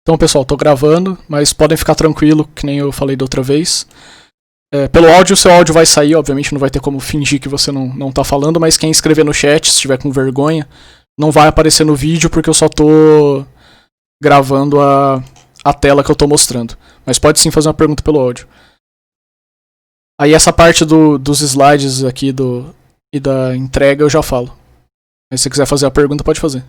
Então, pessoal, tô gravando, mas podem ficar tranquilo, que nem eu falei da outra vez. Pelo áudio, o seu áudio vai sair, obviamente não vai ter como fingir que você não tá falando, mas quem escrever no chat, se estiver com vergonha, não vai aparecer no vídeo porque eu só tô gravando a tela que eu tô mostrando. Mas pode sim fazer uma pergunta pelo áudio. Aí essa parte dos slides aqui e da entrega eu já falo. Mas se você quiser fazer a pergunta, pode fazer.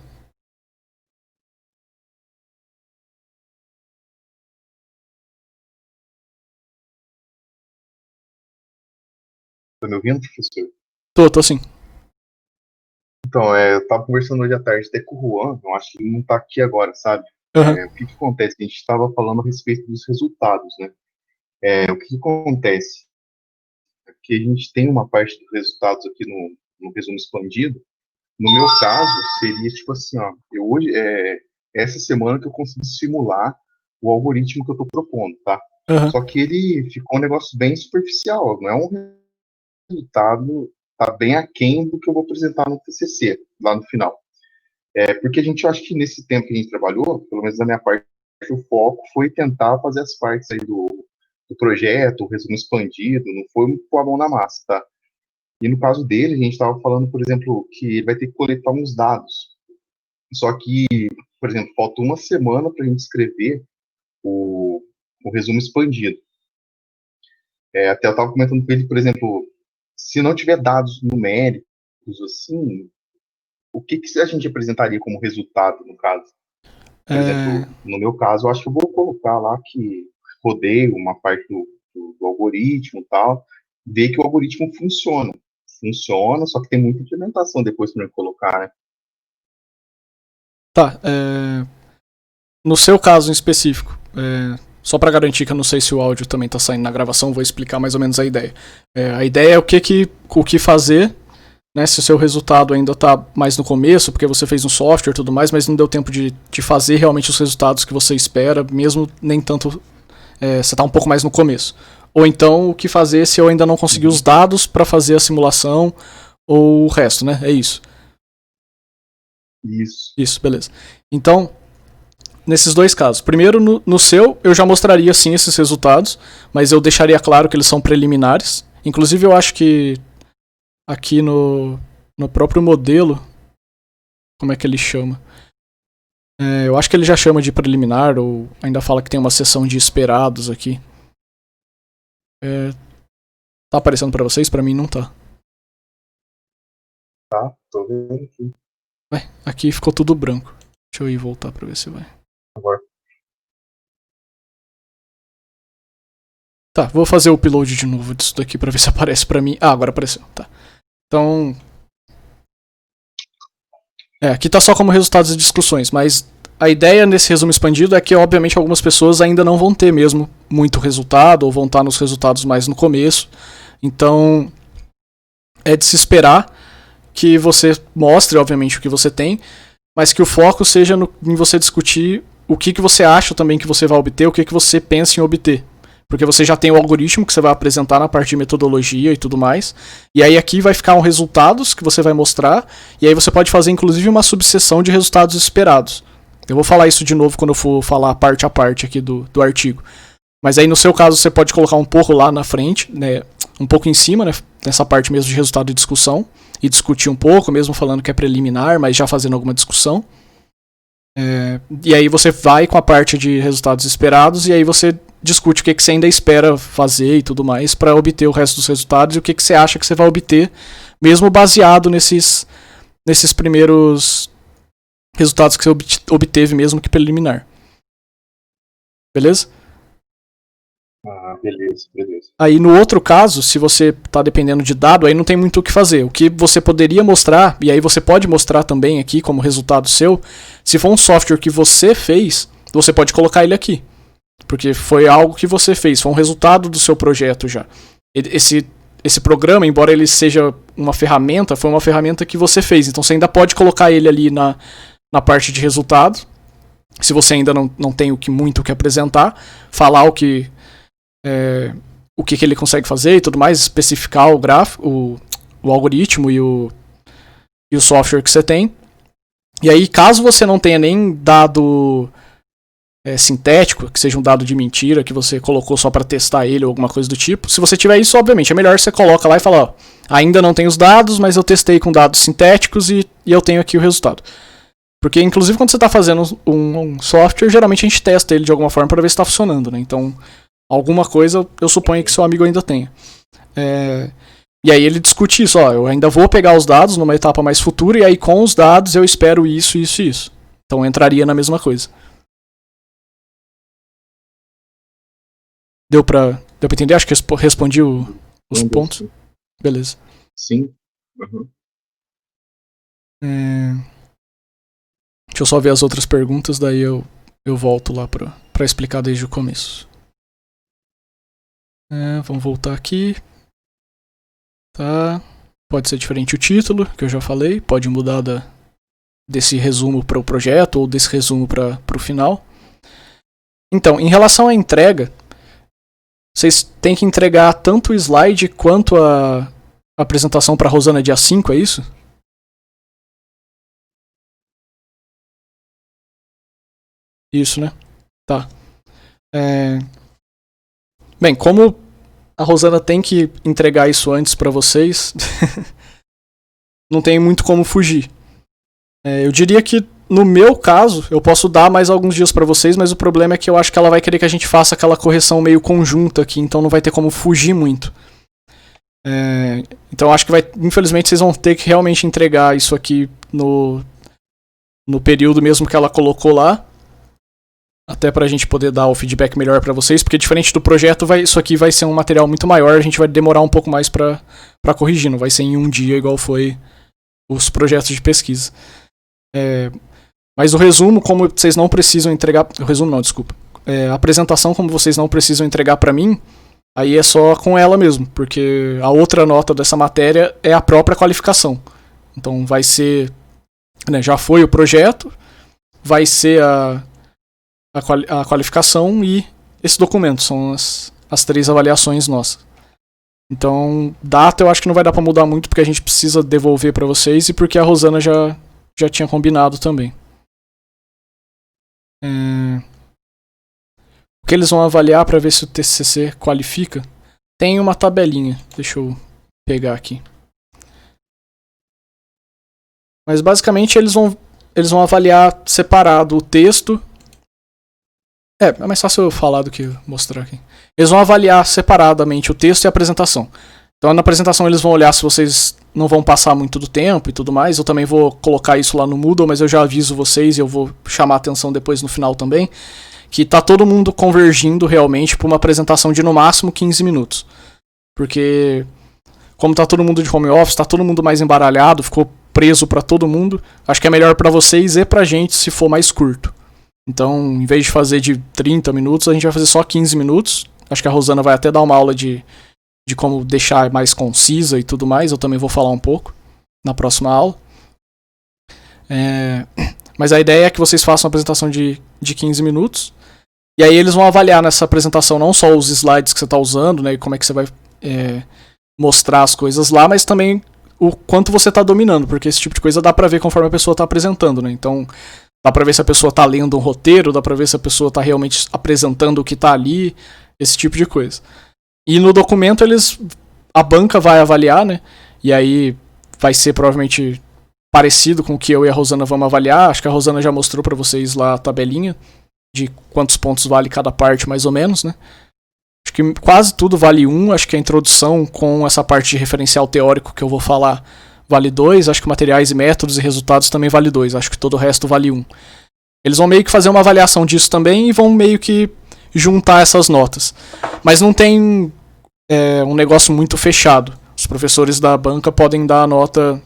Tá me ouvindo, professor? Tô sim. Então, eu tava conversando hoje à tarde até com o Juan, eu acho que ele não tá aqui agora, sabe? Uhum. O que acontece? A gente estava falando a respeito dos resultados, né? O que acontece? É que a gente tem uma parte dos resultados aqui no resumo expandido. No meu caso, seria tipo assim, ó, essa semana que eu consegui simular o algoritmo que eu estou propondo, tá? Uhum. Só que ele ficou um negócio bem superficial, não é um resultado, tá bem aquém do que eu vou apresentar no TCC, lá no final. Porque a gente acha que nesse tempo que a gente trabalhou, pelo menos da minha parte, o foco foi tentar fazer as partes aí do projeto, o resumo expandido, não foi pôr a mão na massa, tá? E no caso dele, a gente estava falando, por exemplo, que ele vai ter que coletar uns dados. Só que, por exemplo, falta uma semana para a gente escrever o resumo expandido. Até eu estava comentando com ele, por exemplo, se não tiver dados numéricos, assim, o que a gente apresentaria como resultado, no caso? Por exemplo, no meu caso, eu acho que eu vou colocar lá que rodei uma parte do algoritmo e tal, ver que o algoritmo funciona. Funciona, só que tem muita implementação depois para eu colocar, né? Tá, no seu caso em específico, só para garantir que eu não sei se o áudio também tá saindo na gravação, vou explicar mais ou menos a ideia. A ideia é o que fazer, né, se o seu resultado ainda tá mais no começo, porque você fez um software e tudo mais, mas não deu tempo de fazer realmente os resultados que você espera, mesmo nem tanto, você tá um pouco mais no começo. Ou então, o que fazer se eu ainda não consegui os dados para fazer a simulação, ou o resto, né? É isso. Isso, beleza. Então, nesses dois casos. Primeiro, no seu, eu já mostraria sim esses resultados, mas eu deixaria claro que eles são preliminares. Inclusive, eu acho que aqui no próprio modelo, como é que ele chama? Eu acho que ele já chama de preliminar, ou ainda fala que tem uma seção de esperados aqui. Tá aparecendo pra vocês? Pra mim não tá. Tá, tô vendo aqui. Aqui ficou tudo branco. Deixa eu ir voltar pra ver se vai. Agora. Tá, vou fazer o upload de novo disso daqui pra ver se aparece pra mim. Ah, agora apareceu, tá. Então, aqui tá só como resultados e discussões, mas a ideia nesse resumo expandido é que, obviamente, algumas pessoas ainda não vão ter mesmo muito resultado, ou vão estar nos resultados mais no começo. Então, é de se esperar que você mostre, obviamente, o que você tem, mas que o foco seja em você discutir o que você acha também que você vai obter, o que você pensa em obter. Porque você já tem o algoritmo que você vai apresentar na parte de metodologia e tudo mais. E aí aqui vai ficar resultados que você vai mostrar. E aí você pode fazer inclusive uma subseção de resultados esperados. Eu vou falar isso de novo quando eu for falar parte a parte aqui do artigo. Mas aí no seu caso você pode colocar um pouco lá na frente, né, um pouco em cima, né, nessa parte mesmo de resultado de discussão. E discutir um pouco, mesmo falando que é preliminar, mas já fazendo alguma discussão. E aí você vai com a parte de resultados esperados e aí você discute o que você ainda espera fazer e tudo mais para obter o resto dos resultados e o que você acha que você vai obter, mesmo baseado nesses primeiros resultados que você obteve mesmo que preliminar. Beleza? Ah, beleza. Aí no outro caso, se você está dependendo de dado, aí não tem muito o que fazer. O que você poderia mostrar, e aí você pode mostrar também aqui como resultado seu, se for um software que você fez, você pode colocar ele aqui. Porque foi algo que você fez, foi um resultado do seu projeto já. Esse programa, embora ele seja uma ferramenta, foi uma ferramenta que você fez. Então você ainda pode colocar ele ali na parte de resultado. Se você ainda não tem muito o que apresentar, falar o que ele consegue fazer e tudo mais, especificar o gráfico, o algoritmo e o software que você tem. E aí, caso você não tenha nem dado sintético, que seja um dado de mentira, que você colocou só para testar ele ou alguma coisa do tipo. Se você tiver isso, obviamente, é melhor você coloca lá e fala, ó, ainda não tenho os dados, mas eu testei com dados sintéticos e eu tenho aqui o resultado. Porque, inclusive, quando você está fazendo um software, geralmente a gente testa ele de alguma forma para ver se está funcionando, né? Então, alguma coisa eu suponho que seu amigo ainda tenha. E aí ele discute isso, ó, eu ainda vou pegar os dados numa etapa mais futura, e aí com os dados eu espero isso, isso e isso. Então entraria na mesma coisa. Deu pra entender? Acho que respondi os pontos. Sim. Beleza. Sim. Uhum. Deixa eu só ver as outras perguntas, daí eu volto lá pra explicar desde o começo. Vamos voltar aqui. Tá. Pode ser diferente o título, que eu já falei. Pode mudar desse resumo para o projeto ou desse resumo para o final. Então, em relação à entrega, vocês têm que entregar tanto o slide quanto a apresentação para a Rosana dia 5, é isso? Isso, né? Tá. Bem, como a Rosana tem que entregar isso antes para vocês, não tem muito como fugir. Eu diria que, no meu caso, eu posso dar mais alguns dias para vocês, mas o problema é que eu acho que ela vai querer que a gente faça aquela correção meio conjunta aqui, então não vai ter como fugir muito. Então eu acho que infelizmente vocês vão ter que realmente entregar isso aqui no período mesmo que ela colocou lá, até pra gente poder dar o feedback melhor pra vocês, porque diferente do projeto, isso aqui vai ser um material muito maior, a gente vai demorar um pouco mais pra corrigir, não vai ser em um dia igual foi os projetos de pesquisa. Mas o resumo, como vocês não precisam entregar... O resumo não, desculpa. A apresentação, como vocês não precisam entregar pra mim, aí é só com ela mesmo, porque a outra nota dessa matéria é a própria qualificação. Então vai ser... Né, já foi o projeto, vai ser a qualificação e esse documento. São as 3 avaliações nossas. Então, data eu acho que não vai dar pra mudar muito, porque a gente precisa devolver pra vocês e porque a Rosana já tinha combinado também. O que eles vão avaliar pra ver se o TCC qualifica? Tem uma tabelinha. Deixa eu pegar aqui. Mas basicamente eles vão avaliar separado o texto. É mais fácil eu falar do que mostrar aqui. Eles vão avaliar separadamente o texto e a apresentação. Então na apresentação eles vão olhar se vocês não vão passar muito do tempo e tudo mais. Eu também vou colocar isso lá no Moodle, mas eu já aviso vocês e eu vou chamar a atenção depois no final também, que tá todo mundo convergindo realmente para uma apresentação de no máximo 15 minutos. Porque como tá todo mundo de home office, tá todo mundo mais embaralhado, ficou preso para todo mundo, acho que é melhor para vocês e pra gente se for mais curto. Então, em vez de fazer de 30 minutos, a gente vai fazer só 15 minutos. Acho que a Rosana vai até dar uma aula de como deixar mais concisa e tudo mais. Eu também vou falar um pouco na próxima aula. Mas a ideia é que vocês façam uma apresentação de 15 minutos. E aí eles vão avaliar nessa apresentação não só os slides que você está usando, né, e como é que você vai mostrar as coisas lá, mas também o quanto você está dominando, porque esse tipo de coisa dá pra ver conforme a pessoa está apresentando, né? Então dá pra ver se a pessoa tá lendo um roteiro, dá pra ver se a pessoa tá realmente apresentando o que tá ali, esse tipo de coisa. E no documento a banca vai avaliar, né? E aí vai ser provavelmente parecido com o que eu e a Rosana vamos avaliar. Acho que a Rosana já mostrou pra vocês lá a tabelinha de quantos pontos vale cada parte, mais ou menos, né? Acho que quase tudo vale 1. Acho que a introdução com essa parte de referencial teórico que eu vou falar vale 2, acho que materiais e métodos e resultados também vale 2, acho que todo o resto vale 1. Eles vão meio que fazer uma avaliação disso também e vão meio que juntar essas notas. Mas não tem um negócio muito fechado. Os professores da banca podem dar a nota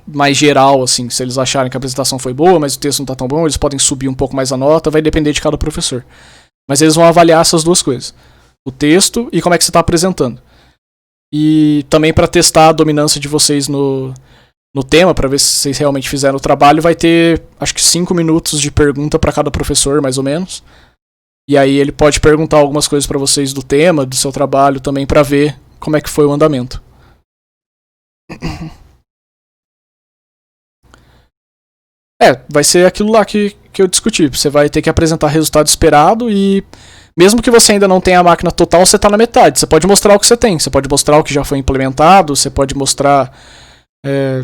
mais geral, assim, se eles acharem que a apresentação foi boa, mas o texto não tá tão bom, eles podem subir um pouco mais a nota, vai depender de cada professor. Mas eles vão avaliar essas duas coisas. O texto e como é que você está apresentando. E também para testar a dominância de vocês no tema, para ver se vocês realmente fizeram o trabalho, vai ter acho que 5 minutos de pergunta para cada professor, mais ou menos. E aí ele pode perguntar algumas coisas para vocês do tema, do seu trabalho também, para ver como é que foi o andamento. Vai ser aquilo lá que que eu discuti. Você vai ter que apresentar resultado esperado e mesmo que você ainda não tenha a máquina total, você está na metade. Você pode mostrar o que você tem, você pode mostrar o que já foi implementado, você pode mostrar,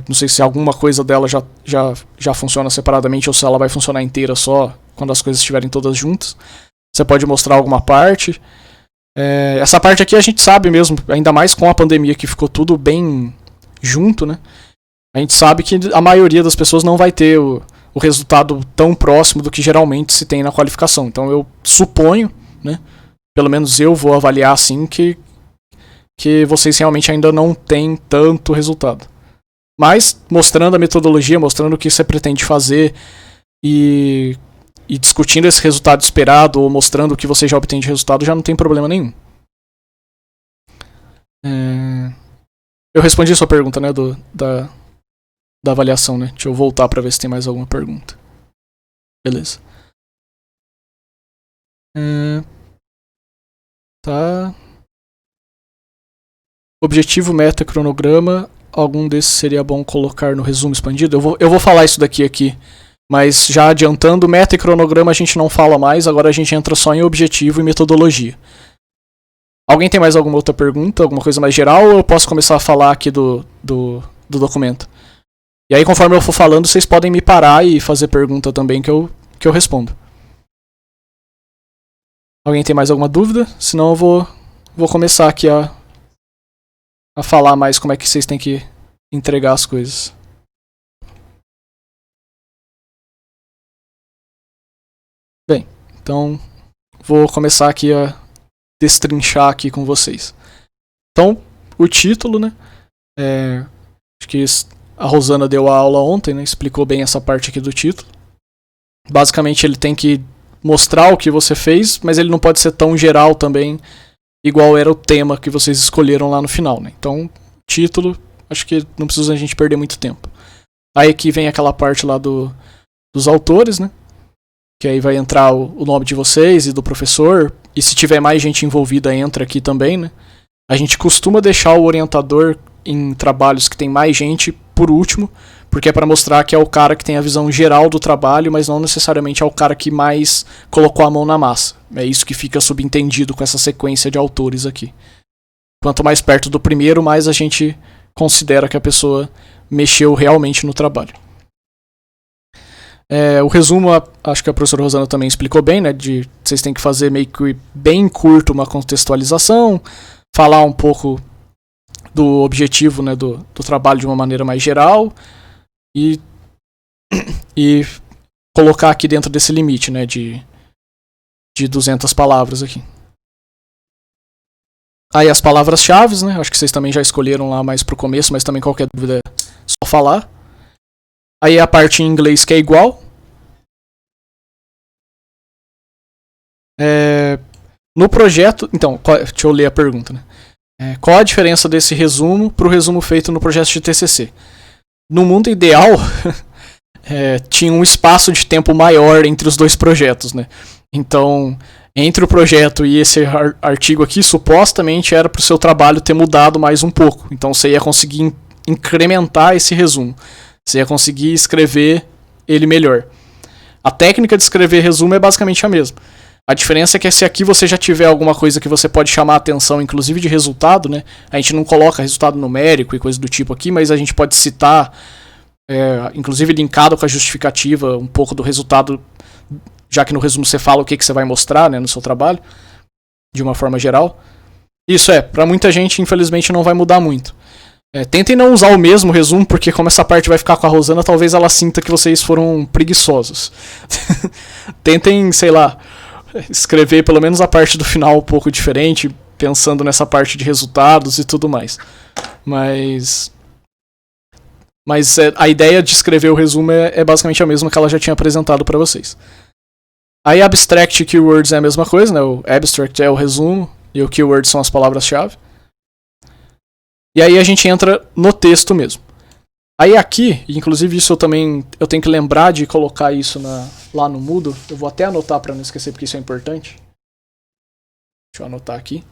não sei se alguma coisa dela já funciona separadamente ou se ela vai funcionar inteira só quando as coisas estiverem todas juntas. Você pode mostrar alguma parte. Essa parte aqui a gente sabe mesmo, ainda mais com a pandemia que ficou tudo bem junto, né? A gente sabe que a maioria das pessoas não vai ter o resultado tão próximo do que geralmente se tem na qualificação. Então eu suponho, né? Pelo menos eu vou avaliar assim que vocês realmente ainda não têm tanto resultado. Mas mostrando a metodologia, mostrando o que você pretende fazer e discutindo esse resultado esperado ou mostrando o que você já obtém de resultado, já não tem problema nenhum. Eu respondi a sua pergunta, né, da avaliação, né? Deixa eu voltar para ver se tem mais alguma pergunta. Beleza. Tá. Objetivo, meta, cronograma. Algum desses seria bom colocar no resumo expandido? Eu vou falar isso aqui. Mas já adiantando, meta e cronograma a gente não fala mais. Agora a gente entra só em objetivo e metodologia. Alguém tem mais alguma outra pergunta? Alguma coisa mais geral? Ou eu posso começar a falar aqui do documento? E aí, conforme eu for falando, vocês podem me parar e fazer pergunta também que eu respondo. Alguém tem mais alguma dúvida? Senão eu vou começar aqui a falar mais como é que vocês têm que entregar as coisas. Bem, então vou começar aqui a destrinchar aqui com vocês. Então, o título, né? Acho que a Rosana deu a aula ontem, né? Explicou bem essa parte aqui do título. Basicamente, ele tem que mostrar o que você fez, mas ele não pode ser tão geral também, igual era o tema que vocês escolheram lá no final, né? Então, título, acho que não precisa a gente perder muito tempo. Aí aqui vem aquela parte lá dos autores, né? Que aí vai entrar o nome de vocês e do professor, e se tiver mais gente envolvida, entra aqui também, né? A gente costuma deixar o orientador em trabalhos que tem mais gente por último, porque é para mostrar que é o cara que tem a visão geral do trabalho, mas não necessariamente é o cara que mais colocou a mão na massa. É isso que fica subentendido com essa sequência de autores aqui. Quanto mais perto do primeiro, mais a gente considera que a pessoa mexeu realmente no trabalho. O resumo, acho que a professora Rosana também explicou bem, né? Vocês têm que fazer meio que bem curto uma contextualização, falar um pouco do objetivo, né, do trabalho de uma maneira mais geral e colocar aqui dentro desse limite, né, de 200 palavras aqui. Aí as palavras-chave, né? Acho que vocês também já escolheram lá mais pro começo, mas também qualquer dúvida é só falar. Aí a parte em inglês que é igual. No projeto... Então, deixa eu ler a pergunta, né? Qual a diferença desse resumo pro resumo feito no projeto de TCC? No mundo ideal, tinha um espaço de tempo maior entre os dois projetos, né? Então, entre o projeto e esse artigo aqui, supostamente era para o seu trabalho ter mudado mais um pouco. Então, você ia conseguir incrementar esse resumo. Você ia conseguir escrever ele melhor. A técnica de escrever resumo é basicamente a mesma. A diferença é que se aqui você já tiver alguma coisa que você pode chamar a atenção, inclusive de resultado, né? A gente não coloca resultado numérico e coisa do tipo aqui, mas a gente pode citar, inclusive linkado com a justificativa, um pouco do resultado, já que no resumo você fala o que você vai mostrar, né, no seu trabalho, de uma forma geral. Isso para muita gente, infelizmente, não vai mudar muito. Tentem não usar o mesmo resumo, porque como essa parte vai ficar com a Rosana, talvez ela sinta que vocês foram preguiçosos. Tentem, sei lá, escrever pelo menos a parte do final um pouco diferente, pensando nessa parte de resultados e tudo mais. Mas a ideia de escrever o resumo é basicamente a mesma que ela já tinha apresentado para vocês. Aí abstract e keywords é a mesma coisa, né? O abstract é o resumo e o keyword são as palavras-chave. E aí a gente entra no texto mesmo. Aí aqui, inclusive isso eu tenho que lembrar de colocar isso lá no Moodle. Eu vou até anotar para não esquecer porque isso é importante. Deixa eu anotar aqui.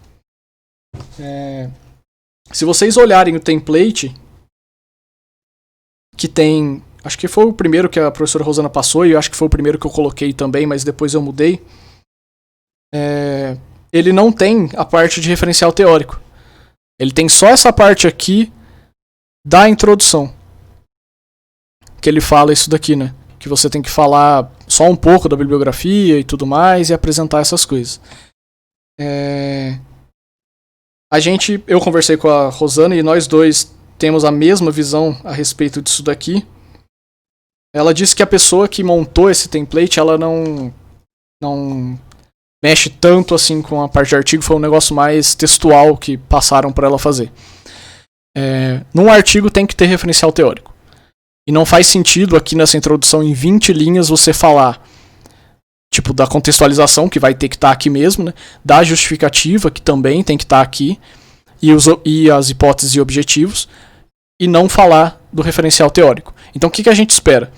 Se vocês olharem o template, que tem acho que foi o primeiro que a professora Rosana passou, e eu acho que foi o primeiro que eu coloquei também, mas depois eu mudei. Ele não tem a parte de referencial teórico. Ele tem só essa parte aqui da introdução. Que ele fala isso daqui, né? Que você tem que falar só um pouco da bibliografia e tudo mais e apresentar essas coisas. Eu conversei com a Rosana e nós dois temos a mesma visão a respeito disso daqui. Ela disse que a pessoa que montou esse template, ela não mexe tanto assim com a parte de artigo, foi um negócio mais textual que passaram para ela fazer. Num artigo tem que ter referencial teórico. E não faz sentido aqui nessa introdução em 20 linhas você falar tipo da contextualização, que vai ter que estar aqui mesmo, né? Da justificativa, que também tem que estar aqui, e as hipóteses e objetivos, e não falar do referencial teórico. Então o que a gente espera?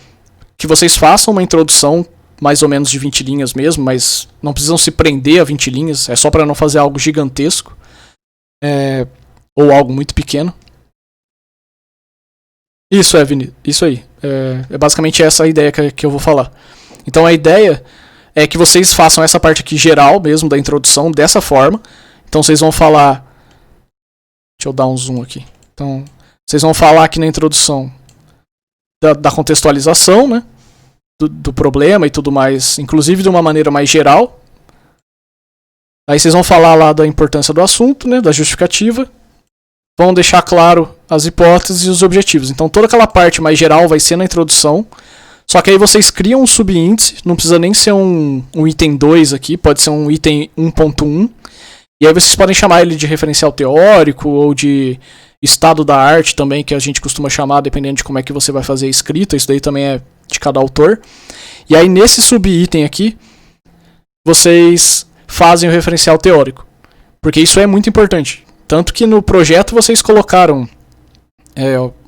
Que vocês façam uma introdução mais ou menos de 20 linhas mesmo, mas não precisam se prender a 20 linhas, é só para não fazer algo gigantesco, ou algo muito pequeno. Isso, Vini, isso aí. É basicamente essa a ideia que eu vou falar. Então a ideia é que vocês façam essa parte aqui geral mesmo da introdução dessa forma. Então vocês vão falar... Deixa eu dar um zoom aqui. Então vocês vão falar aqui na introdução da contextualização, né? Do problema e tudo mais, inclusive de uma maneira mais geral. Aí vocês vão falar lá da importância do assunto, né? Da justificativa. Vão deixar claro as hipóteses e os objetivos. Então toda aquela parte mais geral vai ser na introdução. Só que aí vocês criam um subíndice, não precisa nem ser um item 2 aqui, pode ser um item 1.1. E aí vocês podem chamar ele de referencial teórico ou de estado da arte também, que a gente costuma chamar, dependendo de como é que você vai fazer a escrita. Isso daí também é de cada autor. E aí nesse subitem aqui, vocês fazem o referencial teórico. Porque isso é muito importante. Tanto que no projeto vocês colocaram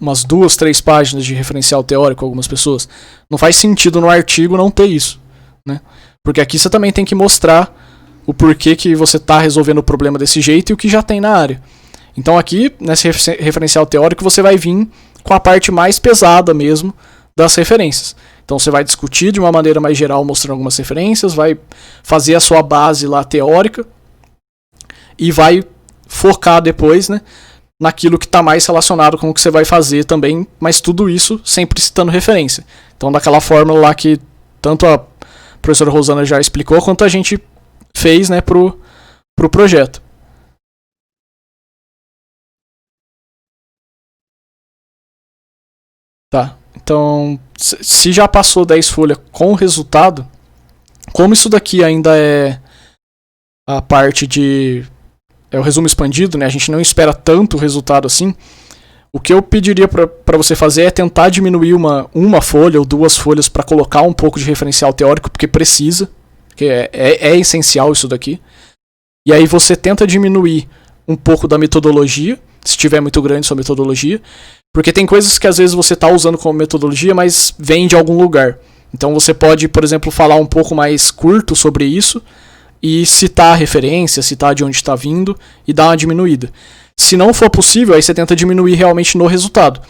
umas 2, 3 páginas de referencial teórico, algumas pessoas. Não faz sentido no artigo não ter isso, né? Porque aqui você também tem que mostrar o porquê que você está resolvendo o problema desse jeito e o que já tem na área. Então aqui, nesse referencial teórico, você vai vir com a parte mais pesada mesmo das referências. Então você vai discutir de uma maneira mais geral, mostrando algumas referências, vai fazer a sua base lá teórica e vai focar depois, né, naquilo que está mais relacionado com o que você vai fazer também, mas tudo isso sempre citando referência. Então daquela fórmula lá que tanto a professora Rosana já explicou, quanto a gente fez, né, pro projeto. Tá, então se já passou 10 folhas com o resultado, como isso daqui ainda é a parte de... o resumo expandido, né? A gente não espera tanto resultado assim. O que eu pediria para você fazer é tentar diminuir uma folha ou 2 folhas para colocar um pouco de referencial teórico, porque precisa, porque é essencial isso daqui. E aí você tenta diminuir um pouco da metodologia, se estiver muito grande sua metodologia, porque tem coisas que às vezes você está usando como metodologia, mas vem de algum lugar. Então você pode, por exemplo, falar um pouco mais curto sobre isso, e citar a referência, citar de onde está vindo e dar uma diminuída. Se não for possível, aí você tenta diminuir realmente no resultado.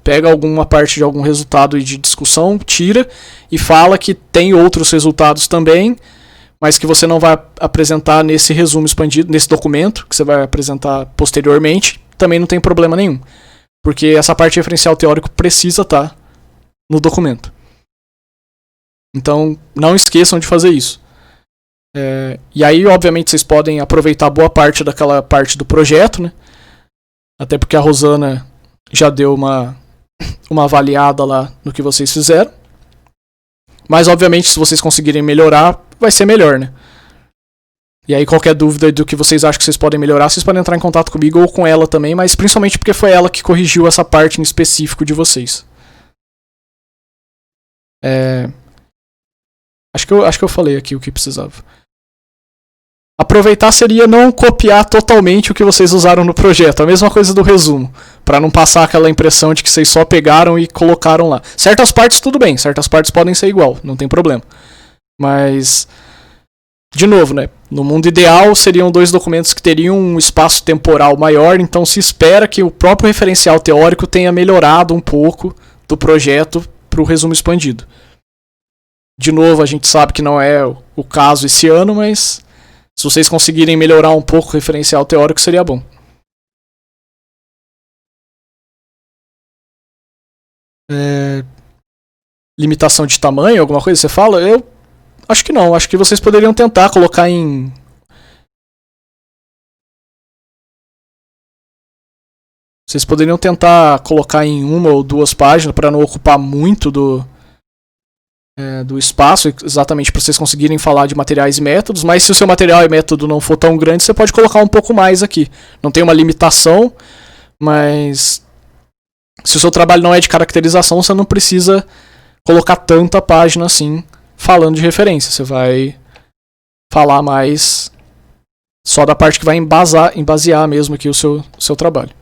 Pega alguma parte de algum resultado de discussão, tira e fala que tem outros resultados também, mas que você não vai apresentar nesse resumo expandido, nesse documento, que você vai apresentar posteriormente, também não tem problema nenhum. Porque essa parte de referencial teórico precisa estar no documento. Então, não esqueçam de fazer isso. E aí, obviamente, vocês podem aproveitar boa parte daquela parte do projeto, né? Até porque a Rosana já deu uma avaliada lá no que vocês fizeram. Mas, obviamente, se vocês conseguirem melhorar, vai ser melhor, né? E aí, qualquer dúvida do que vocês acham que vocês podem melhorar, vocês podem entrar em contato comigo ou com ela também, mas principalmente porque foi ela que corrigiu essa parte em específico de vocês. Acho que eu falei aqui o que precisava. Aproveitar seria não copiar totalmente o que vocês usaram no projeto. A mesma coisa do resumo. Para não passar aquela impressão de que vocês só pegaram e colocaram lá. Certas partes tudo bem. Certas partes podem ser igual. Não tem problema. Mas... de novo, né? No mundo ideal seriam 2 documentos que teriam um espaço temporal maior. Então se espera que o próprio referencial teórico tenha melhorado um pouco do projeto para o resumo expandido. De novo, a gente sabe que não é o caso esse ano, mas se vocês conseguirem melhorar um pouco o referencial teórico, seria bom. Limitação de tamanho, alguma coisa você fala? Eu acho que não. Acho que vocês poderiam tentar colocar em... Vocês poderiam tentar colocar em 1 ou 2 páginas para não ocupar muito do espaço, exatamente para vocês conseguirem falar de materiais e métodos, mas se o seu material e método não for tão grande, você pode colocar um pouco mais aqui. Não tem uma limitação, mas se o seu trabalho não é de caracterização, você não precisa colocar tanta página assim falando de referência. Você vai falar mais só da parte que vai embasear mesmo aqui o seu trabalho.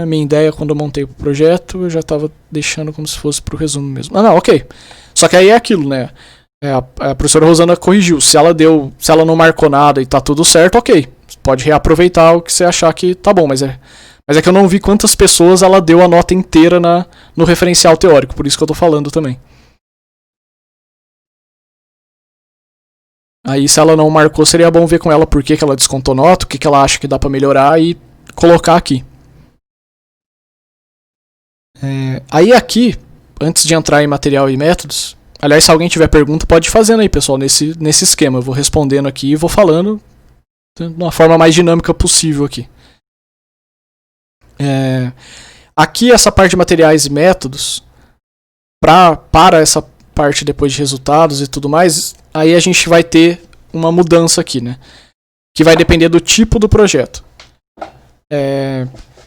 Minha ideia quando eu montei o projeto, eu já estava deixando como se fosse para o resumo mesmo. Não, ok. Só que aí é aquilo, né? A professora Rosana corrigiu. Se ela não marcou nada e tá tudo certo, ok. Você pode reaproveitar o que você achar que tá bom, mas é que eu não vi quantas pessoas ela deu a nota inteira no referencial teórico, por isso que eu tô falando também. Aí se ela não marcou, seria bom ver com ela por que ela descontou nota, o que ela acha que dá para melhorar e colocar aqui. Aí aqui, antes de entrar em material e métodos, aliás, se alguém tiver pergunta, pode ir fazendo aí, pessoal, nesse esquema. Eu vou respondendo aqui e vou falando de uma forma mais dinâmica possível aqui. Aqui, essa parte de materiais e métodos, para essa parte depois de resultados e tudo mais, aí a gente vai ter uma mudança aqui, né? Que vai depender do tipo do projeto.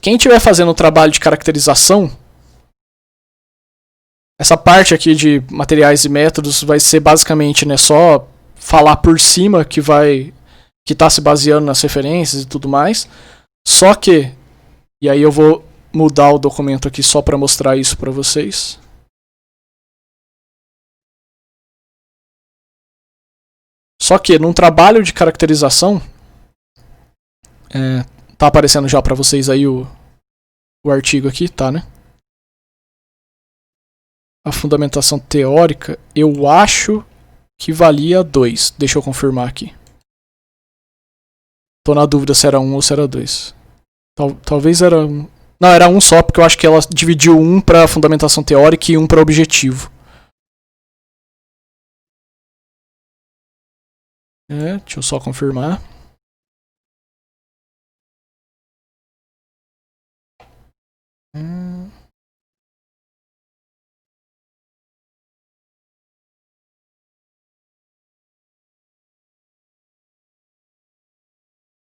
Quem estiver fazendo o trabalho de caracterização, essa parte aqui de materiais e métodos vai ser basicamente, né, só falar por cima que está se baseando nas referências e tudo mais. Só que, e aí eu vou mudar o documento aqui só para mostrar isso para vocês. Só que num trabalho de caracterização, tá aparecendo já para vocês aí o artigo aqui, tá, né? A fundamentação teórica, eu acho que valia 2. Deixa eu confirmar aqui. Tô na dúvida se era 1 ou se era 2. Talvez era 1. Não, era 1 só, porque eu acho que ela dividiu 1 para fundamentação teórica e 1 para objetivo. Deixa eu só confirmar.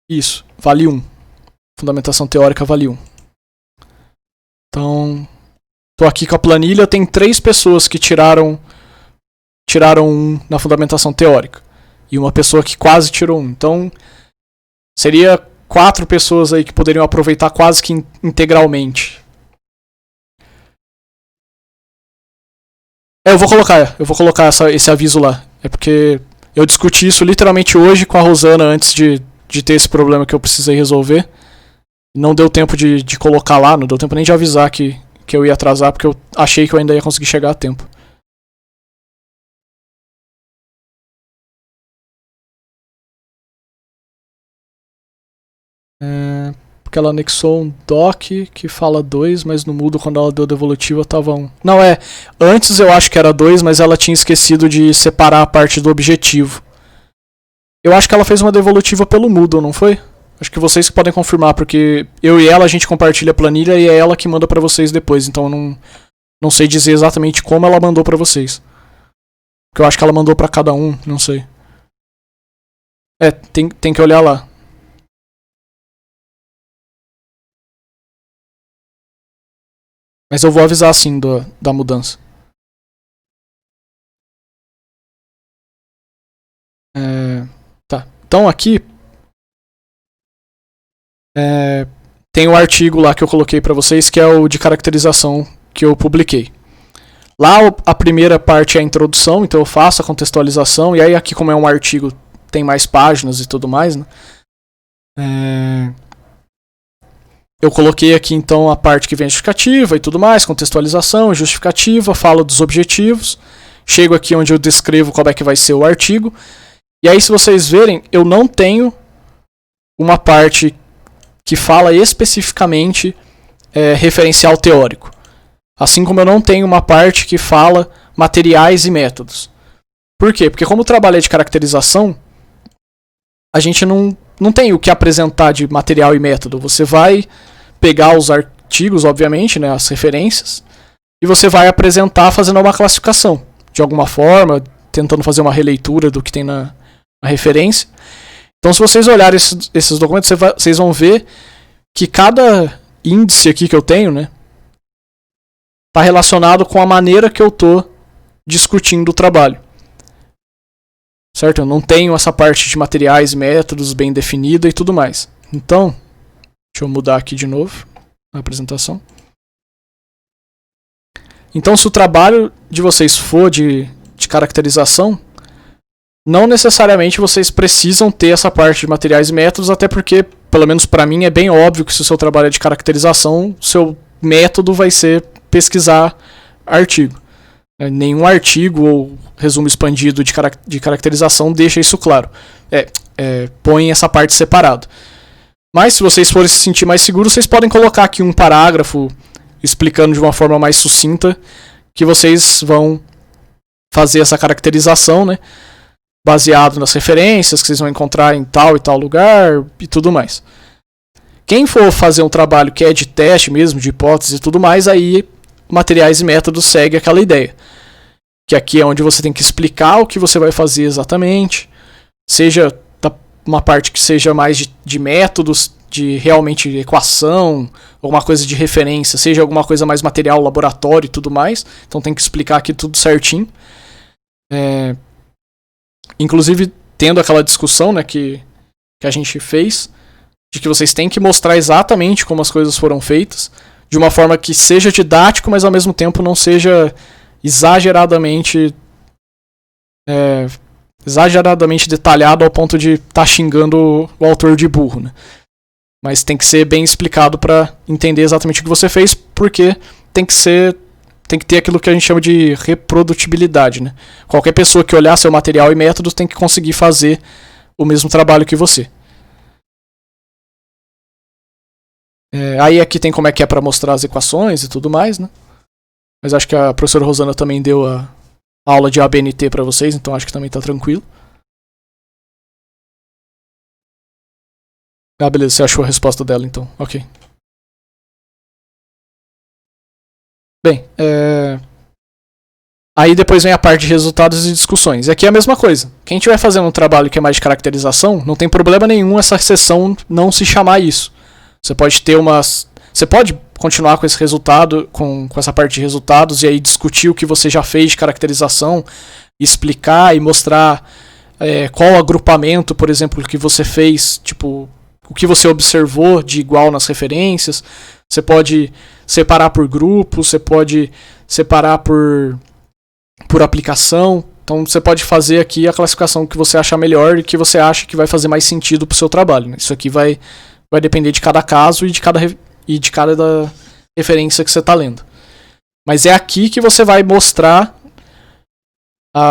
Isso, vale 1. Fundamentação teórica vale 1. Então, tô aqui com a planilha, tem 3 pessoas que tiraram 1 na fundamentação teórica. E uma pessoa que quase tirou 1. Então, seria 4 pessoas aí que poderiam aproveitar quase que integralmente. Eu vou colocar esse aviso lá. É porque eu discuti isso literalmente hoje com a Rosana antes de ter esse problema que eu precisei resolver. Não deu tempo de colocar lá, não deu tempo nem de avisar que eu ia atrasar, porque eu achei que eu ainda ia conseguir chegar a tempo. Porque ela anexou um doc que fala 2, mas no Moodle quando ela deu devolutiva tava 1. Não, antes eu acho que era 2, mas ela tinha esquecido de separar a parte do objetivo. Eu acho que ela fez uma devolutiva pelo Moodle, não foi? Acho que vocês podem confirmar, porque eu e ela a gente compartilha a planilha e é ela que manda pra vocês depois, então eu não sei dizer exatamente como ela mandou pra vocês. Porque eu acho que ela mandou pra cada um, não sei. Tem que olhar lá. Mas eu vou avisar sim da mudança. Tá. Então aqui tem o artigo lá que eu coloquei para vocês, que é o de caracterização que eu publiquei. Lá a primeira parte é a introdução, então eu faço a contextualização, e aí aqui como é um artigo tem mais páginas e tudo mais, né? Eu coloquei aqui então a parte que vem a justificativa e tudo mais, contextualização, justificativa, falo dos objetivos, chego aqui onde eu descrevo como é que vai ser o artigo, e aí se vocês verem, eu não tenho uma parte que fala especificamente referencial teórico, assim como eu não tenho uma parte que fala materiais e métodos. Por quê? Porque como o trabalho é de caracterização, a gente não tem o que apresentar de material e método. Você vai pegar os artigos, obviamente, né, as referências, e você vai apresentar fazendo uma classificação, de alguma forma, tentando fazer uma releitura do que tem na referência. Então, se vocês olharem esses documentos, vocês vão ver que cada índice aqui que eu tenho, né, está relacionado com a maneira que eu estou discutindo o trabalho. Certo? Eu não tenho essa parte de materiais e métodos bem definida e tudo mais. Então, deixa eu mudar aqui de novo a apresentação. Então, se o trabalho de vocês for de caracterização, não necessariamente vocês precisam ter essa parte de materiais e métodos, até porque, pelo menos para mim, é bem óbvio que se o seu trabalho é de caracterização, o seu método vai ser pesquisar artigo. Nenhum artigo ou resumo expandido de caracterização deixa isso claro. Põe essa parte separado. Mas se vocês forem se sentir mais seguros, vocês podem colocar aqui um parágrafo explicando de uma forma mais sucinta que vocês vão fazer essa caracterização, né, baseado nas referências que vocês vão encontrar em tal e tal lugar e tudo mais. Quem for fazer um trabalho que é de teste mesmo, de hipótese e tudo mais, aí materiais e métodos segue aquela ideia. Que aqui é onde você tem que explicar o que você vai fazer exatamente, seja uma parte que seja mais de métodos, de realmente equação, alguma coisa de referência, seja alguma coisa mais material, laboratório e tudo mais. Então tem que explicar aqui tudo certinho. Inclusive, tendo aquela discussão, né, que a gente fez, de que vocês têm que mostrar exatamente como as coisas foram feitas, de uma forma que seja didático, mas ao mesmo tempo não seja exageradamente detalhado ao ponto de estar xingando o autor de burro, né? Mas tem que ser bem explicado para entender exatamente o que você fez, porque tem que ter aquilo que a gente chama de reprodutibilidade, né? Qualquer pessoa que olhar seu material e métodos tem que conseguir fazer o mesmo trabalho que você. Aí aqui tem como é que é para mostrar as equações e tudo mais, né? Mas acho que a professora Rosana também deu a aula de ABNT para vocês, então acho que também tá tranquilo. Ah, beleza, você achou a resposta dela então, ok. Bem, aí depois vem a parte de resultados e discussões. E aqui é a mesma coisa. Quem estiver fazendo um trabalho que é mais de caracterização, não tem problema nenhum essa sessão não se chamar isso. Você pode ter Você pode continuar com esse resultado, com essa parte de resultados, e aí discutir o que você já fez de caracterização, explicar e mostrar qual agrupamento, por exemplo, que você fez, tipo, o que você observou de igual nas referências. Você pode separar por grupo, você pode separar por aplicação. Então você pode fazer aqui a classificação que você achar melhor e que você acha que vai fazer mais sentido para o seu trabalho, né? Isso aqui vai depender de cada caso e de cada referência que você está lendo. Mas é aqui que você vai mostrar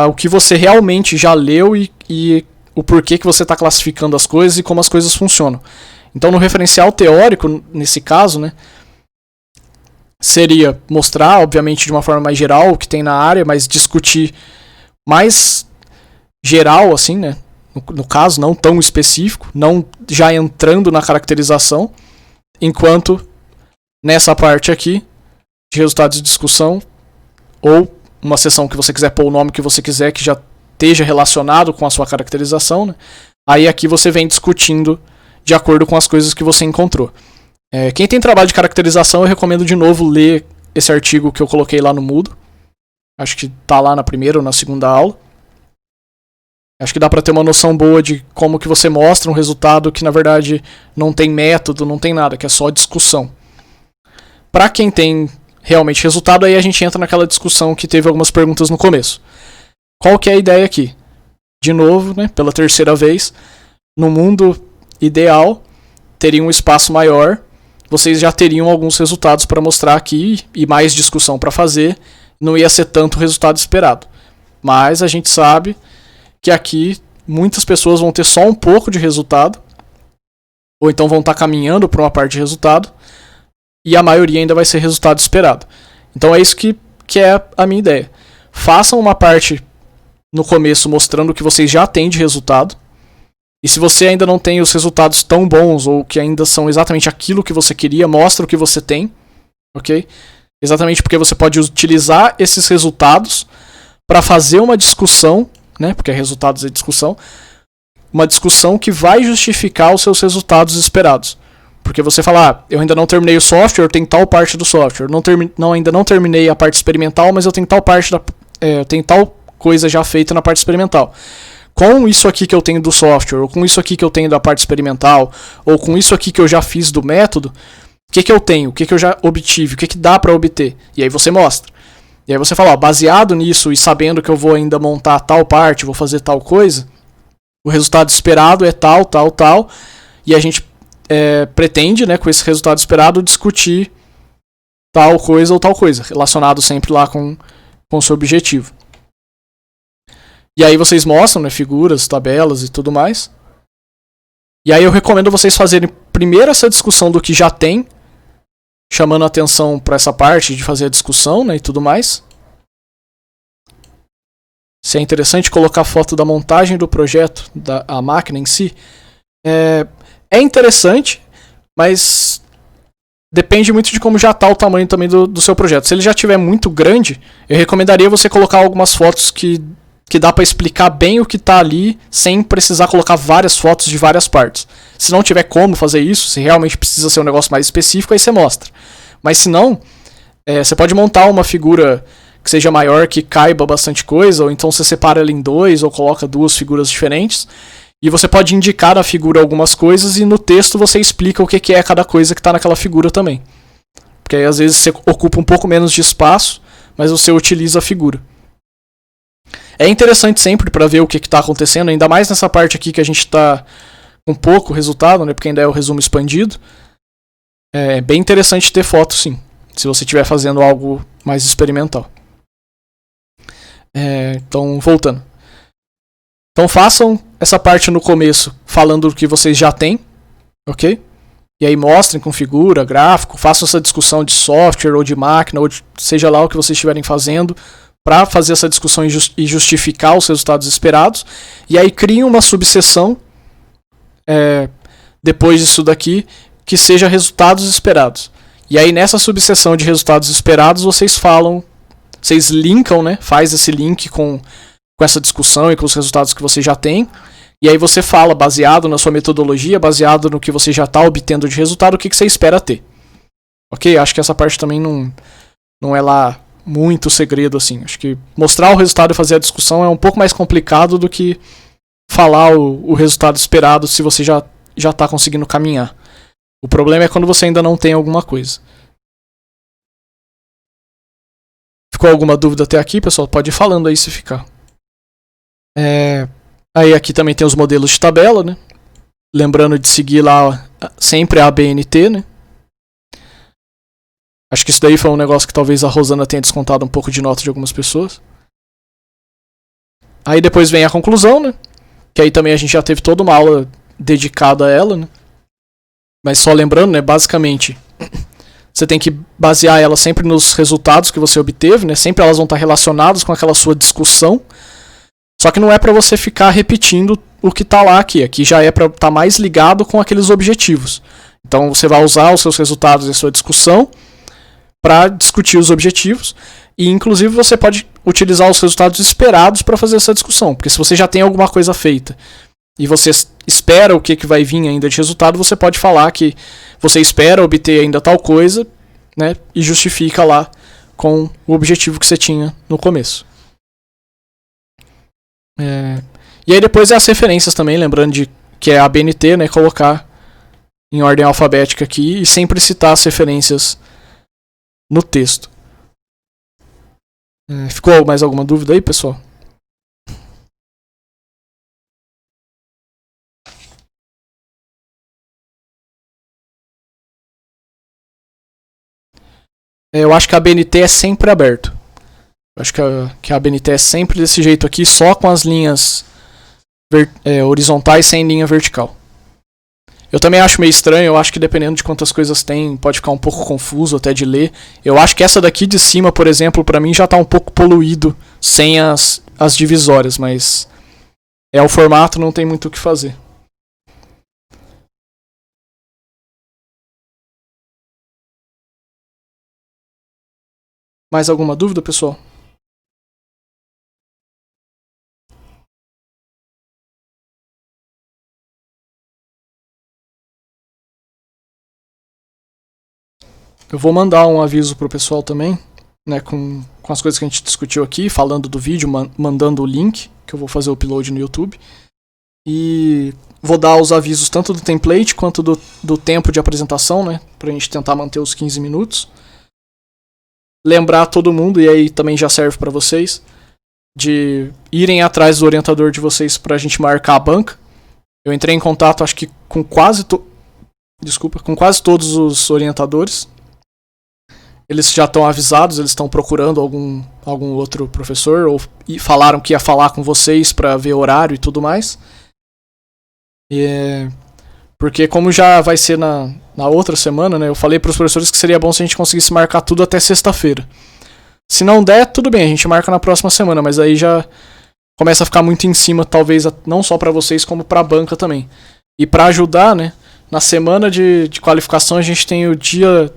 o que você realmente já leu e o porquê que você está classificando as coisas e como as coisas funcionam. Então, no referencial teórico, nesse caso, né, seria mostrar, obviamente, de uma forma mais geral o que tem na área, mas discutir mais geral, assim, né? No caso, não tão específico, não já entrando na caracterização, enquanto nessa parte aqui, de resultados de discussão, ou uma sessão que você quiser pôr o nome que você quiser, que já esteja relacionado com a sua caracterização, né? Aí aqui você vem discutindo de acordo com as coisas que você encontrou. Quem tem trabalho de caracterização, eu recomendo de novo ler esse artigo que eu coloquei lá no Moodle. Acho que tá lá na primeira ou na segunda aula. Acho que dá para ter uma noção boa de como que você mostra um resultado que na verdade não tem método, não tem nada, que é só discussão. Para quem tem realmente resultado, aí a gente entra naquela discussão que teve algumas perguntas no começo. Qual que é a ideia aqui? De novo, né, pela terceira vez, no mundo ideal, teria um espaço maior, vocês já teriam alguns resultados para mostrar aqui e mais discussão para fazer, não ia ser tanto o resultado esperado. Mas a gente sabe que aqui muitas pessoas vão ter só um pouco de resultado, ou então vão estar caminhando para uma parte de resultado, e a maioria ainda vai ser resultado esperado. Então é isso que é a minha ideia. Façam uma parte no começo mostrando o que vocês já têm de resultado, e se você ainda não tem os resultados tão bons, ou que ainda são exatamente aquilo que você queria, mostra o que você tem, ok? Exatamente porque você pode utilizar esses resultados para fazer uma discussão, né? Porque resultados é discussão, uma discussão que vai justificar os seus resultados esperados. Porque você fala, eu ainda não terminei o software, eu tenho tal parte do software, ainda não terminei a parte experimental, mas eu tenho tal parte eu tenho tal coisa já feita na parte experimental. Com isso aqui que eu tenho do software, ou com isso aqui que eu tenho da parte experimental, ou com isso aqui que eu já fiz do método, o que eu tenho, o que eu já obtive, o que dá para obter. E aí você mostra. E aí você fala, baseado nisso e sabendo que eu vou ainda montar tal parte, vou fazer tal coisa, o resultado esperado é tal, tal, tal, e a gente pretende, né, com esse resultado esperado, discutir tal coisa ou tal coisa, relacionado sempre lá com o seu objetivo. E aí vocês mostram, né, figuras, tabelas e tudo mais. E aí eu recomendo vocês fazerem primeiro essa discussão do que já tem, chamando a atenção para essa parte de fazer a discussão, né, e tudo mais. Se é interessante colocar foto da montagem do projeto, a máquina em si, é interessante, mas depende muito de como já está o tamanho também do seu projeto. Se ele já estiver muito grande, eu recomendaria você colocar algumas fotos que dá para explicar bem o que está ali, sem precisar colocar várias fotos de várias partes. Se não tiver como fazer isso, se realmente precisa ser um negócio mais específico, aí você mostra. Mas se não, você pode montar uma figura que seja maior, que caiba bastante coisa, ou então você separa ela em dois, ou coloca duas figuras diferentes, e você pode indicar na figura algumas coisas, e no texto você explica o que é cada coisa que está naquela figura também. Porque aí às vezes você ocupa um pouco menos de espaço, mas você utiliza a figura. É interessante sempre para ver o que está acontecendo, ainda mais nessa parte aqui que a gente está com pouco resultado, né, porque ainda é o resumo expandido. É bem interessante ter foto, sim, se você estiver fazendo algo mais experimental. Então, voltando. Então façam essa parte no começo falando do que vocês já têm, ok? E aí mostrem com figura, gráfico, façam essa discussão de software ou de máquina, ou seja lá o que vocês estiverem fazendo, para fazer essa discussão e justificar os resultados esperados. E aí criem uma subseção depois disso daqui que seja resultados esperados. E aí nessa subseção de resultados esperados vocês linkam, né? Faz esse link com essa discussão e com os resultados que você já tem. E aí você fala, baseado na sua metodologia, baseado no que você já está obtendo de resultado, o que você espera ter. Ok? Acho que essa parte também não é lá muito segredo, assim. Acho que mostrar o resultado e fazer a discussão é um pouco mais complicado do que falar o resultado esperado se você já está conseguindo caminhar. O problema é quando você ainda não tem alguma coisa. Ficou alguma dúvida até aqui, pessoal? Pode ir falando aí se ficar. Aí aqui também tem os modelos de tabela, né? Lembrando de seguir lá sempre a ABNT, né? Acho que isso daí foi um negócio que talvez a Rosana tenha descontado um pouco de nota de algumas pessoas. Aí depois vem a conclusão, né? Que aí também a gente já teve toda uma aula dedicada a ela, né? Mas só lembrando, né? Basicamente, você tem que basear ela sempre nos resultados que você obteve, né? Sempre elas vão estar relacionadas com aquela sua discussão. Só que não é para você ficar repetindo o que está lá aqui. Aqui já é para estar mais ligado com aqueles objetivos. Então você vai usar os seus resultados e a sua discussão para discutir os objetivos. E inclusive você pode utilizar os resultados esperados para fazer essa discussão. Porque se você já tem alguma coisa feita e você espera o que vai vir ainda de resultado, você pode falar que você espera obter ainda tal coisa, né, e justifica lá com o objetivo que você tinha no começo. E aí depois é as referências também, lembrando de que é a ABNT, né, colocar em ordem alfabética aqui e sempre citar as referências no texto. Ficou mais alguma dúvida aí, pessoal? Eu acho que a ABNT é sempre aberto. Eu acho que a ABNT é sempre desse jeito aqui, só com as linhas horizontais sem linha vertical. Eu também acho meio estranho, eu acho que dependendo de quantas coisas tem, pode ficar um pouco confuso até de ler. Eu acho que essa daqui de cima, por exemplo, pra mim já tá um pouco poluído sem as divisórias, mas é o formato, não tem muito o que fazer. Mais alguma dúvida, pessoal? Eu vou mandar um aviso pro pessoal também, né, com as coisas que a gente discutiu aqui, falando do vídeo, mandando o link, que eu vou fazer o upload no YouTube. E vou dar os avisos tanto do template quanto do tempo de apresentação, né, pra gente tentar manter os 15 minutos. Lembrar todo mundo, e aí também já serve pra vocês, de irem atrás do orientador de vocês pra gente marcar a banca. Eu entrei em contato, acho que com quase todos os orientadores. Eles já estão avisados, eles estão procurando algum outro professor, e falaram que ia falar com vocês para ver horário e tudo mais. Porque como já vai ser na outra semana, né, eu falei para os professores que seria bom se a gente conseguisse marcar tudo até sexta-feira. Se não der, tudo bem, a gente marca na próxima semana, mas aí já começa a ficar muito em cima, talvez não só para vocês, como para a banca também. E para ajudar, né, na semana de qualificação a gente tem o dia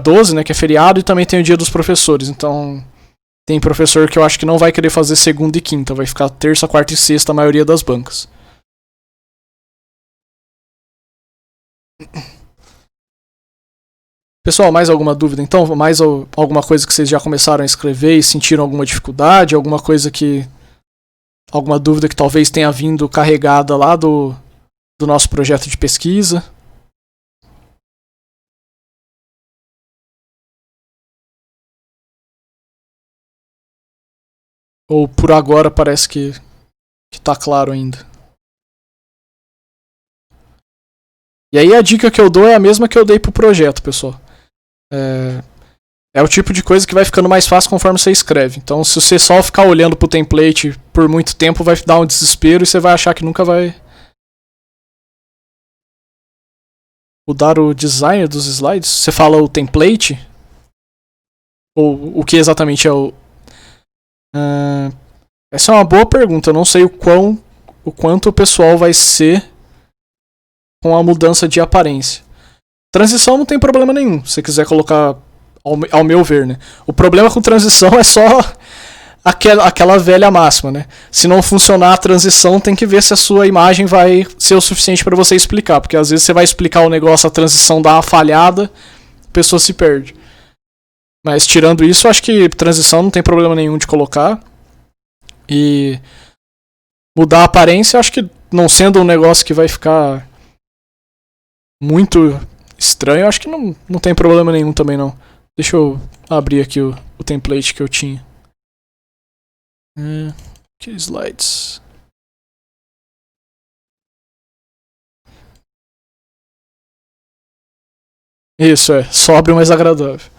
12, né, que é feriado, e também tem o dia dos professores. Então tem professor que eu acho que não vai querer fazer segunda e quinta, vai ficar terça, quarta e sexta a maioria das bancas. Pessoal, mais alguma dúvida então? Mais alguma coisa que vocês já começaram a escrever e sentiram alguma dificuldade? Alguma dúvida que talvez tenha vindo carregada lá do nosso projeto de pesquisa? Ou por agora parece que tá claro ainda? E aí a dica que eu dou é a mesma que eu dei pro projeto, pessoal. É o tipo de coisa que vai ficando mais fácil conforme você escreve. Então, se você só ficar olhando pro template por muito tempo, vai dar um desespero e você vai achar que nunca vai mudar o design dos slides. Você fala o template? Ou o que exatamente é o... essa é uma boa pergunta. Eu não sei o quanto o pessoal vai ser com a mudança de aparência. Transição não tem problema nenhum, se você quiser colocar, ao meu ver, né? O problema com transição é só aquela velha máxima, né? Se não funcionar a transição, tem que ver se a sua imagem vai ser o suficiente para você explicar, porque às vezes você vai explicar o negócio, a transição dá uma falhada, a pessoa se perde. Mas tirando isso, acho que transição não tem problema nenhum de colocar. E mudar a aparência, acho que não sendo um negócio que vai ficar muito estranho, acho que não tem problema nenhum também não. Deixa eu abrir aqui o template que eu tinha. Que slides. Isso, sóbrio, mas agradável.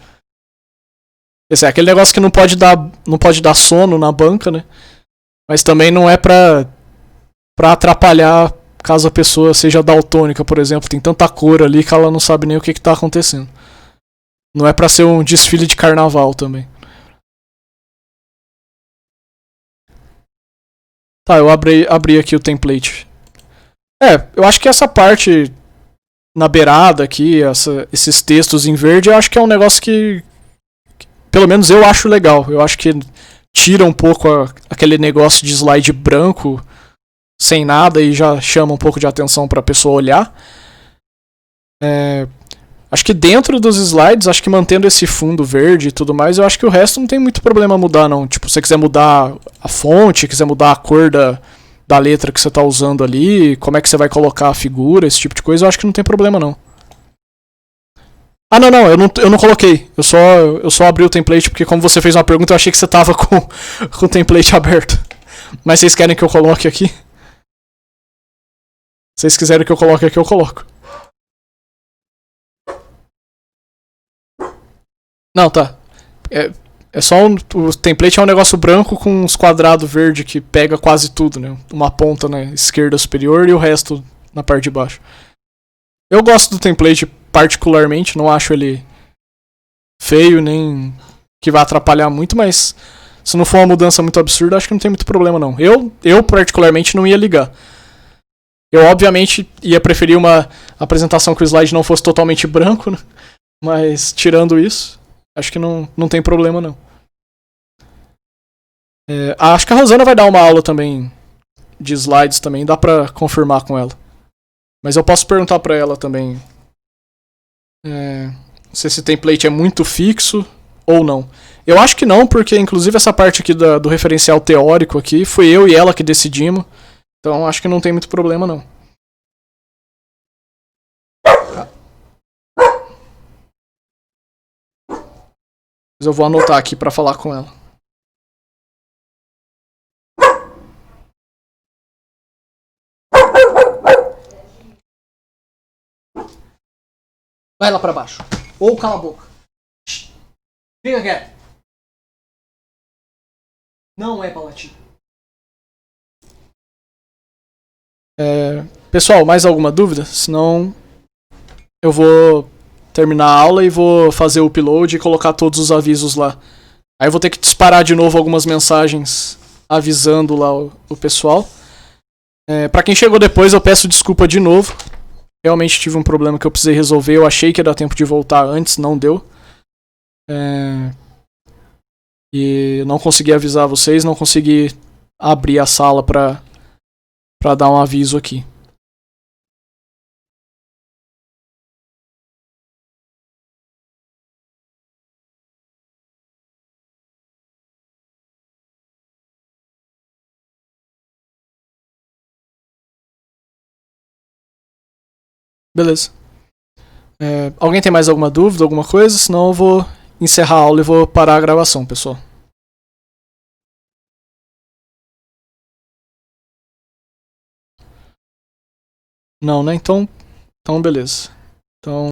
Esse é aquele negócio que não pode dar sono na banca, né? Mas também não é pra atrapalhar caso a pessoa seja daltônica, por exemplo. Tem tanta cor ali que ela não sabe nem o que tá acontecendo. Não é pra ser um desfile de carnaval também. Tá, eu abri aqui o template. Eu acho que essa parte na beirada aqui, esses textos em verde, eu acho que é um negócio que pelo menos eu acho legal. Eu acho que tira um pouco aquele negócio de slide branco sem nada e já chama um pouco de atenção pra pessoa olhar. Acho que dentro dos slides, acho que mantendo esse fundo verde e tudo mais, eu acho que o resto não tem muito problema mudar não. Tipo, se você quiser mudar a fonte, quiser mudar a cor da letra que você tá usando ali, como é que você vai colocar a figura, esse tipo de coisa, eu acho que não tem problema não. Ah, não, eu não coloquei. Eu só abri o template porque como você fez uma pergunta, eu achei que você tava com o template aberto. Mas vocês querem que eu coloque aqui? Se vocês quiserem que eu coloque aqui, eu coloco. Não, tá. É só o template é um negócio branco com uns quadrados verde que pega quase tudo, né? Uma ponta na esquerda superior e o resto na parte de baixo. Eu gosto do template particularmente, não acho ele feio nem que vai atrapalhar muito, mas se não for uma mudança muito absurda, acho que não tem muito problema não. Eu particularmente não ia ligar. Eu obviamente ia preferir uma apresentação que o slide não fosse totalmente branco, né? Mas tirando isso, acho que não tem problema não. Acho que a Rosana vai dar uma aula também de slides também, dá pra confirmar com ela. Mas eu posso perguntar pra ela também se esse template é muito fixo ou não. Eu acho que não, porque inclusive essa parte aqui do referencial teórico aqui, foi eu e ela que decidimos. Então acho que não tem muito problema não. Mas eu vou anotar aqui pra falar com ela. Vai lá pra baixo. Ou cala a boca. Fica quieto. Não é pra latir. Pessoal, mais alguma dúvida? Senão eu vou terminar a aula e vou fazer o upload e colocar todos os avisos lá. Aí eu vou ter que disparar de novo algumas mensagens avisando lá o pessoal. Pra quem chegou depois, eu peço desculpa de novo. Realmente tive um problema que eu precisei resolver. Eu achei que ia dar tempo de voltar antes, não deu. E não consegui avisar vocês, não consegui abrir a sala pra dar um aviso aqui. Beleza. Alguém tem mais alguma dúvida, alguma coisa? Senão eu vou encerrar a aula e vou parar a gravação, pessoal. Não, né? Então beleza. Então